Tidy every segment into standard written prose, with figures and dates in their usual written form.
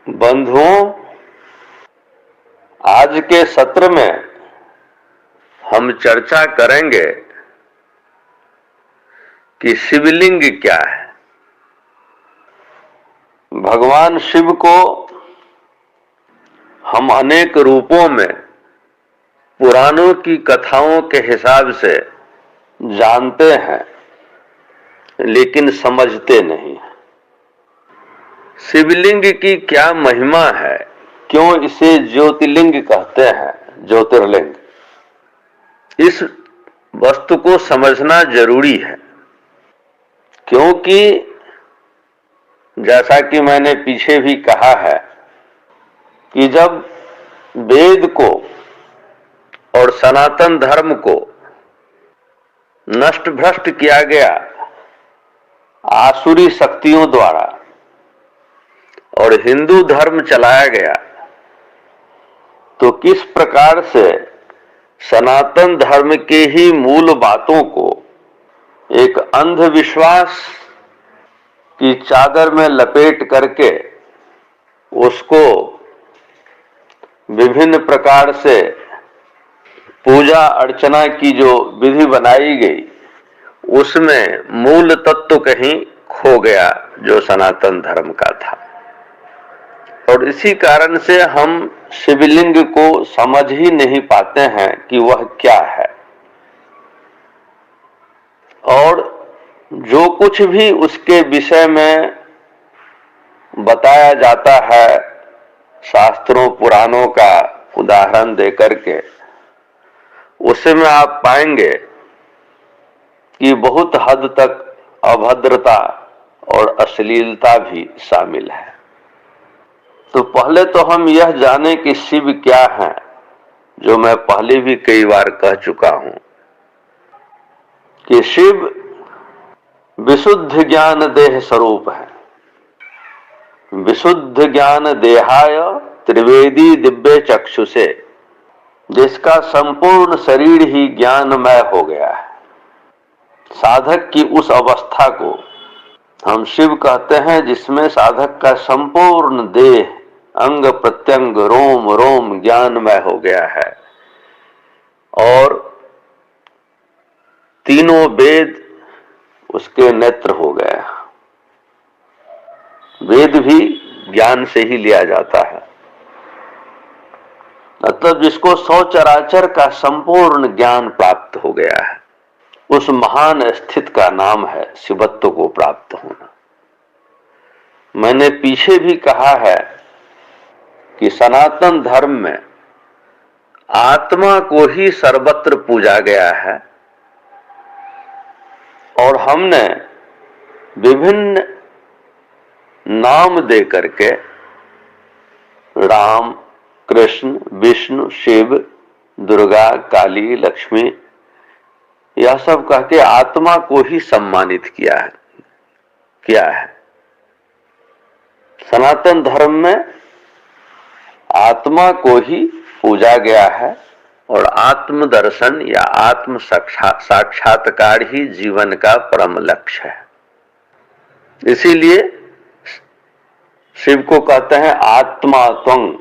बंधुओं, आज के सत्र में हम चर्चा करेंगे कि शिवलिंग क्या है। भगवान शिव को हम अनेक रूपों में पुराणों की कथाओं के हिसाब से जानते हैं, लेकिन समझते नहीं हैं। शिवलिंग की क्या महिमा है, क्यों इसे ज्योतिर्लिंग कहते हैं, ज्योतिर्लिंग। इस वस्तु को समझना जरूरी है, क्योंकि जैसा कि मैंने पीछे भी कहा है कि जब वेद को और सनातन धर्म को नष्ट भ्रष्ट किया गया आसुरी शक्तियों द्वारा और हिंदू धर्म चलाया गया, तो किस प्रकार से सनातन धर्म के ही मूल बातों को एक अंधविश्वास की चादर में लपेट करके उसको विभिन्न प्रकार से पूजा अर्चना की जो विधि बनाई गई, उसमें मूल तत्व कहीं खो गया जो सनातन धर्म का था। और इसी कारण से हम शिवलिंग को समझ ही नहीं पाते हैं कि वह क्या है। और जो कुछ भी उसके विषय में बताया जाता है शास्त्रों पुराणों का उदाहरण देकर के, उसमें आप पाएंगे कि बहुत हद तक अभद्रता और अश्लीलता भी शामिल है। तो पहले तो हम यह जाने कि शिव क्या है, जो मैं पहले भी कई बार कह चुका हूं कि शिव विशुद्ध ज्ञान देह स्वरूप है। विशुद्ध ज्ञान देहाय त्रिवेदी दिव्य चक्षुषे, जिसका संपूर्ण शरीर ही ज्ञानमय हो गया है। साधक की उस अवस्था को हम शिव कहते हैं, जिसमें साधक का संपूर्ण देह अंग प्रत्यंग रोम रोम ज्ञानमय हो गया है और तीनों वेद उसके नेत्र हो गए। वेद भी ज्ञान से ही लिया जाता है। मतलब जिसको सौ चराचर का संपूर्ण ज्ञान प्राप्त हो गया है, उस महान स्थित का नाम है शिवत्व को प्राप्त होना। मैंने पीछे भी कहा है कि सनातन धर्म में आत्मा को ही सर्वत्र पूजा गया है और हमने विभिन्न नाम दे करके राम, कृष्ण, विष्णु, शिव, दुर्गा, काली, लक्ष्मी, यह सब कह के आत्मा को ही सम्मानित किया है। सनातन धर्म में आत्मा को ही पूजा गया है और आत्म दर्शन या आत्म साक्षात्कार ही जीवन का परम लक्ष्य है। इसीलिए शिव को कहते हैं आत्मा त्वं,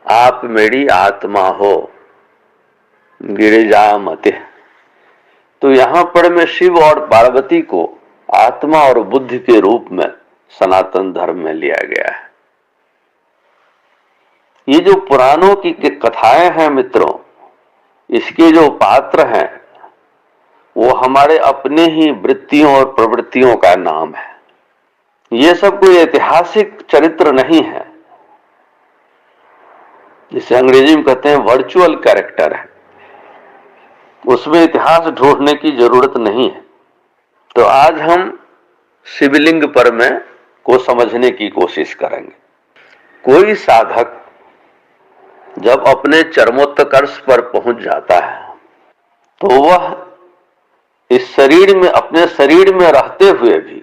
आप मेरी आत्मा हो, गिरिजामते। तो यहां पर में शिव और पार्वती को आत्मा और बुद्धि के रूप में सनातन धर्म में लिया गया है। ये जो पुराणों की कथाएं हैं मित्रों, इसके जो पात्र हैं वो हमारे अपने ही वृत्तियों और प्रवृत्तियों का नाम है। ये सब कोई ऐतिहासिक चरित्र नहीं है, जिसे अंग्रेजी में कहते हैं वर्चुअल कैरेक्टर है। उसमें इतिहास ढूंढने की जरूरत नहीं है। तो आज हम शिवलिंग पर में को समझने की कोशिश करेंगे। कोई साधक जब अपने चरमोत्कर्ष पर पहुंच जाता है, तो वह इस शरीर में, अपने शरीर में रहते हुए भी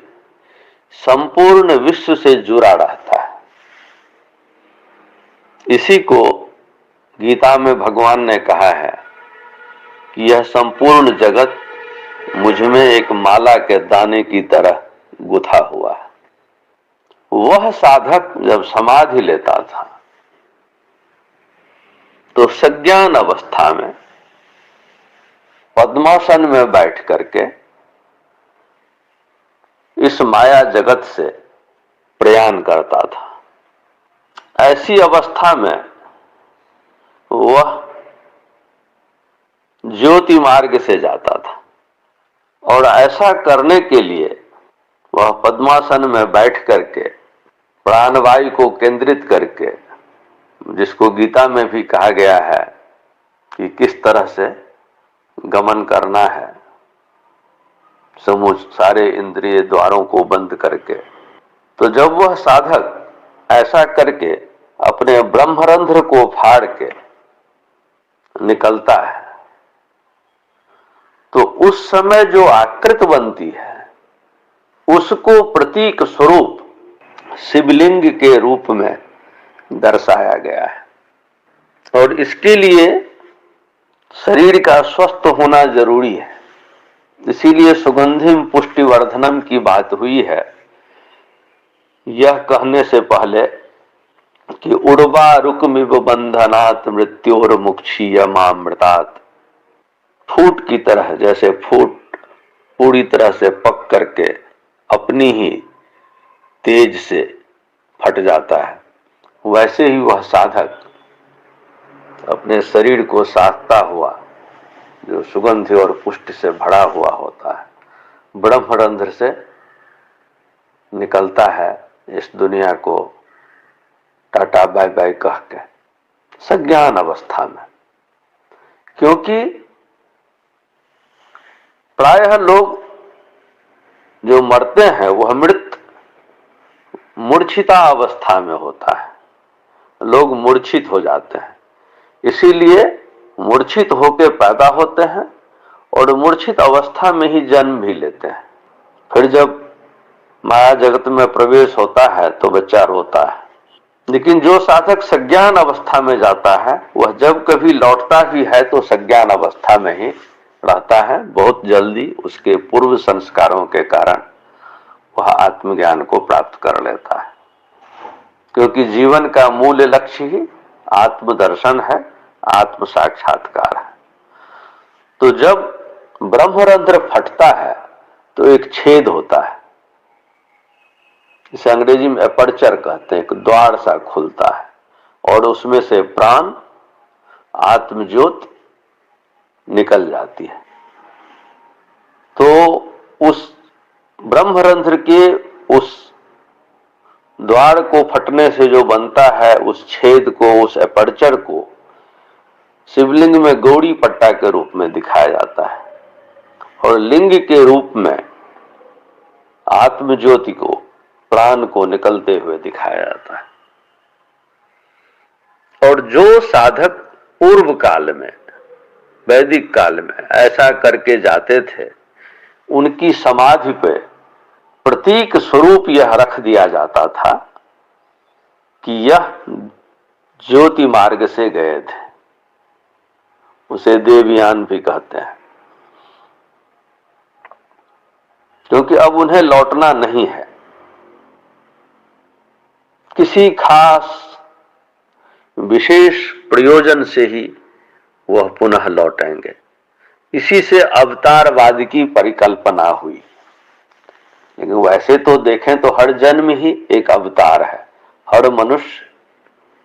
संपूर्ण विश्व से जुड़ा रहता है। इसी को गीता में भगवान ने कहा है कि यह संपूर्ण जगत मुझ में एक माला के दाने की तरह गुथा हुआ है। वह साधक जब समाधि लेता था तो सज्ञान अवस्था में पद्मासन में बैठ करके इस माया जगत से प्रयाण करता था। ऐसी अवस्था में वह ज्योति मार्ग से जाता था और ऐसा करने के लिए वह पद्मासन में बैठ करके प्राणवायु को केंद्रित करके, जिसको गीता में भी कहा गया है कि किस तरह से गमन करना है, समूह सारे इंद्रिय द्वारों को बंद करके। तो जब वह साधक ऐसा करके अपने ब्रह्मरंध्र को फाड़ के निकलता है तो उस समय जो आकृत बनती है उसको प्रतीक स्वरूप शिवलिंग के रूप में दर्शाया गया है। और इसके लिए शरीर का स्वस्थ होना जरूरी है। इसीलिए सुगंधिम पुष्टिवर्धनम की बात हुई है, यह कहने से पहले कि उर्वा रुकमिव बंधनात् मृत्योर मुक्षीयमामृतात्। फूट की तरह, जैसे फूट पूरी तरह से पक करके अपनी ही तेज से फट जाता है, वैसे ही वह साधक अपने शरीर को साधता हुआ जो सुगंध और पुष्टि से भरा हुआ होता है, ब्रह्मरंध्र से निकलता है इस दुनिया को टाटा बाय बाय कह के सज्ञान अवस्था में। क्योंकि प्रायः लोग जो मरते हैं वह मृत मूर्छिता अवस्था में होता है, लोग मूर्छित हो जाते हैं, इसीलिए मूर्छित होकर पैदा होते हैं और मूर्छित अवस्था में ही जन्म भी लेते हैं। फिर जब माया जगत में प्रवेश होता है तो बच्चा रोता है। लेकिन जो साधक सज्ञान अवस्था में जाता है वह जब कभी लौटता भी है तो सज्ञान अवस्था में ही रहता है। बहुत जल्दी उसके पूर्व संस्कारों के कारण वह आत्मज्ञान को प्राप्त कर लेता है, क्योंकि जीवन का मूल लक्ष्य ही आत्मदर्शन है, आत्म साक्षात्कार है। तो जब ब्रह्मरंध्र फटता है तो एक छेद होता है, इसे अंग्रेजी में एपर्चर कहते हैं, एक द्वार सा खुलता है और उसमें से प्राण आत्मज्योत निकल जाती है। तो उस ब्रह्मरंध्र के उस द्वार को फटने से जो बनता है, उस छेद को, उस एपर्चर को शिवलिंग में गौड़ी पट्टा के रूप में दिखाया जाता है और लिंग के रूप में आत्मज्योति को, प्राण को निकलते हुए दिखाया जाता है। और जो साधक पूर्व काल में, वैदिक काल में ऐसा करके जाते थे, उनकी समाधि पे प्रतीक स्वरूप यह रख दिया जाता था कि यह ज्योति मार्ग से गए थे। उसे देवयान भी कहते हैं, क्योंकि अब उन्हें लौटना नहीं है। किसी खास विशेष प्रयोजन से ही वह पुनः लौटेंगे। इसी से अवतारवाद की परिकल्पना हुई। लेकिन वैसे तो देखें तो हर जन्म ही एक अवतार है। हर मनुष्य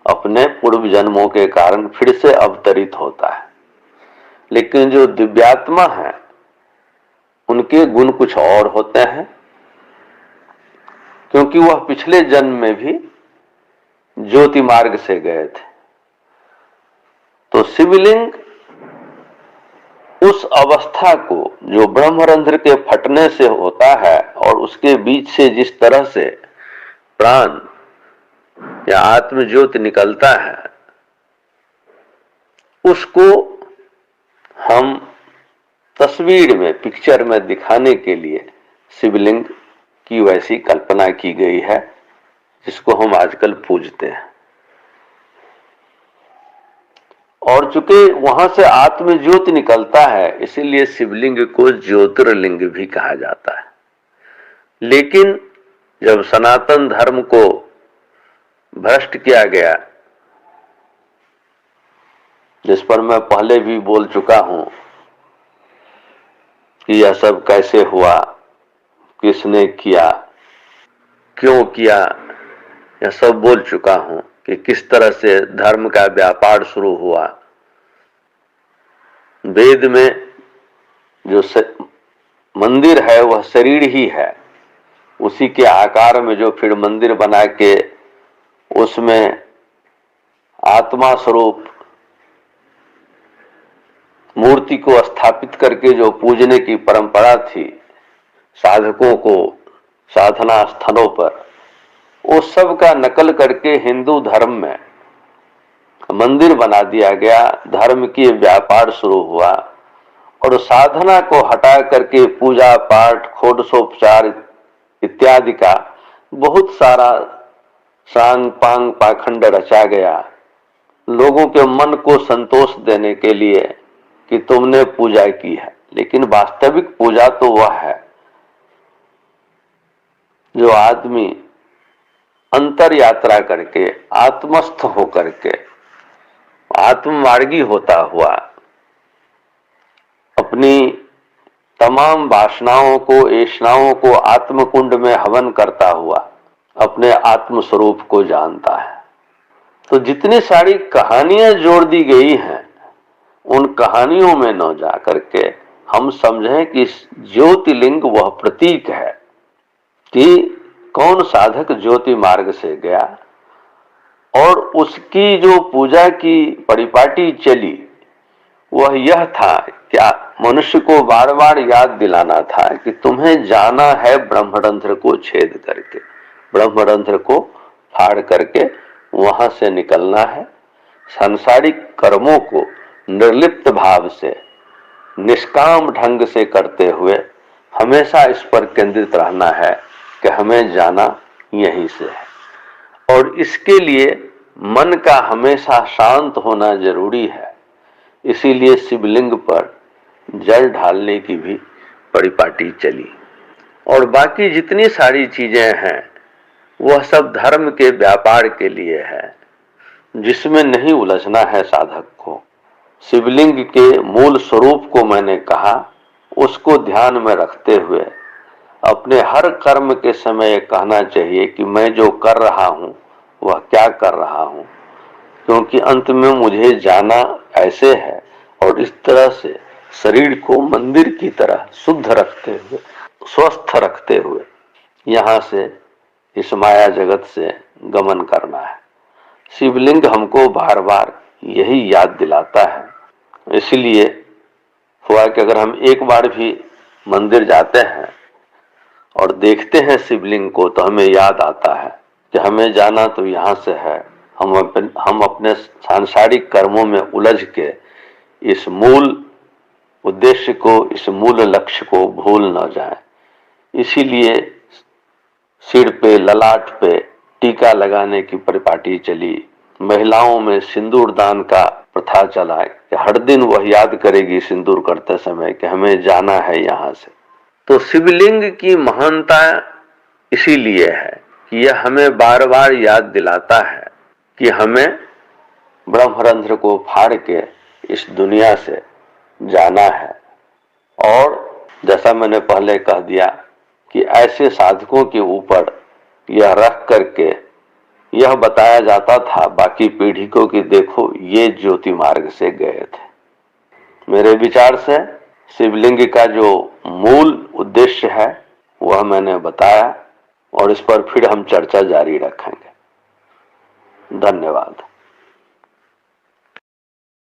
अपने पूर्व जन्मों के कारण फिर से अवतरित होता है। लेकिन जो दिव्यात्मा है उनके गुण कुछ और होते हैं, क्योंकि वह पिछले जन्म में भी ज्योति मार्ग से गए थे। तो शिवलिंग उस अवस्था को जो ब्रह्मरंध्र के फटने से होता है और उसके बीच से जिस तरह से प्राण या आत्मज्योति निकलता है, उसको हम तस्वीर में, पिक्चर में दिखाने के लिए शिवलिंग की वैसी कल्पना की गई है, जिसको हम आजकल पूजते हैं। और चूंकि वहां से आत्मज्योति निकलता है, इसीलिए शिवलिंग को ज्योतिर्लिंग भी कहा जाता है। लेकिन जब सनातन धर्म को भ्रष्ट किया गया, जिस पर मैं पहले भी बोल चुका हूं कि यह सब कैसे हुआ, किसने किया, क्यों किया, यह सब बोल चुका हूं कि किस तरह से धर्म का व्यापार शुरू हुआ। वेद में जो मंदिर है वह शरीर ही है, उसी के आकार में जो फिर मंदिर बना के उसमें आत्मा स्वरूप मूर्ति को स्थापित करके जो पूजने की परंपरा थी साधकों को साधना स्थलों पर, वो सब का नकल करके हिंदू धर्म में मंदिर बना दिया गया। धर्म की व्यापार शुरू हुआ और साधना को हटा करके पूजा पाठ, षोडशोपचार इत्यादि का बहुत सारा सांग पांग पाखंड रचा गया, लोगों के मन को संतोष देने के लिए कि तुमने पूजा की है। लेकिन वास्तविक पूजा तो वह है जो आदमी अंतर यात्रा करके, आत्मस्थ होकर के, आत्ममार्गी होता हुआ अपनी तमाम वासनाओं को, ऐष्णाओं को आत्मकुंड में हवन करता हुआ अपने आत्म स्वरूप को जानता है। तो जितनी सारी कहानियां जोड़ दी गई हैं, उन कहानियों में न जा करके हम समझें कि ज्योतिर्लिंग वह प्रतीक है कि कौन साधक ज्योति मार्ग से गया और उसकी जो पूजा की परिपाटी चली वह यह था, क्या मनुष्य को बार बार याद दिलाना था कि तुम्हें जाना है ब्रह्मरंध्र को छेद करके, ब्रह्मरंध्र को फाड़ करके वहां से निकलना है। सांसारिक कर्मों को निर्लिप्त भाव से, निष्काम ढंग से करते हुए हमेशा इस पर केंद्रित रहना है कि हमें जाना यहीं से है। और इसके लिए मन का हमेशा शांत होना जरूरी है। इसीलिए शिवलिंग पर जल ढालने की भी परिपाटी चली। और बाकी जितनी सारी चीजें हैं वह सब धर्म के व्यापार के लिए है, जिसमें नहीं उलझना है साधक को। शिवलिंग के मूल स्वरूप को मैंने कहा, उसको ध्यान में रखते हुए अपने हर कर्म के समय कहना चाहिए कि मैं जो कर रहा हूं वह क्या कर रहा हूं, क्योंकि अंत में मुझे जाना ऐसे है। और इस तरह से शरीर को मंदिर की तरह शुद्ध रखते हुए, स्वस्थ रखते हुए यहां से, इस माया जगत से गमन करना है। शिवलिंग हमको बार बार यही याद दिलाता है। इसलिए हुआ कि अगर हम एक बार भी मंदिर जाते हैं और देखते हैं शिवलिंग को, तो हमें याद आता है कि हमें जाना तो यहाँ से है। हम अपने सांसारिक कर्मों में उलझ के इस मूल उद्देश्य को, इस मूल लक्ष्य को भूल न जाएं। इसीलिए सिर पे, ललाट पे टीका लगाने की परिपाटी चली। महिलाओं में सिंदूर दान का प्रथा चला कि हर दिन वह याद करेगी सिंदूर करते समय कि हमें जाना है यहाँ से। तो शिवलिंग की महानता इसीलिए है कि यह हमें बार बार याद दिलाता है कि हमें ब्रह्मरंध्र को फाड़ के इस दुनिया से जाना है। और जैसा मैंने पहले कह दिया कि ऐसे साधकों के ऊपर यह रख करके यह बताया जाता था बाकी पीढ़ी को कि देखो ये ज्योति मार्ग से गए थे। मेरे विचार से शिवलिंग का जो मूल उद्देश्य है वह मैंने बताया और इस पर फिर हम चर्चा जारी रखेंगे। धन्यवाद।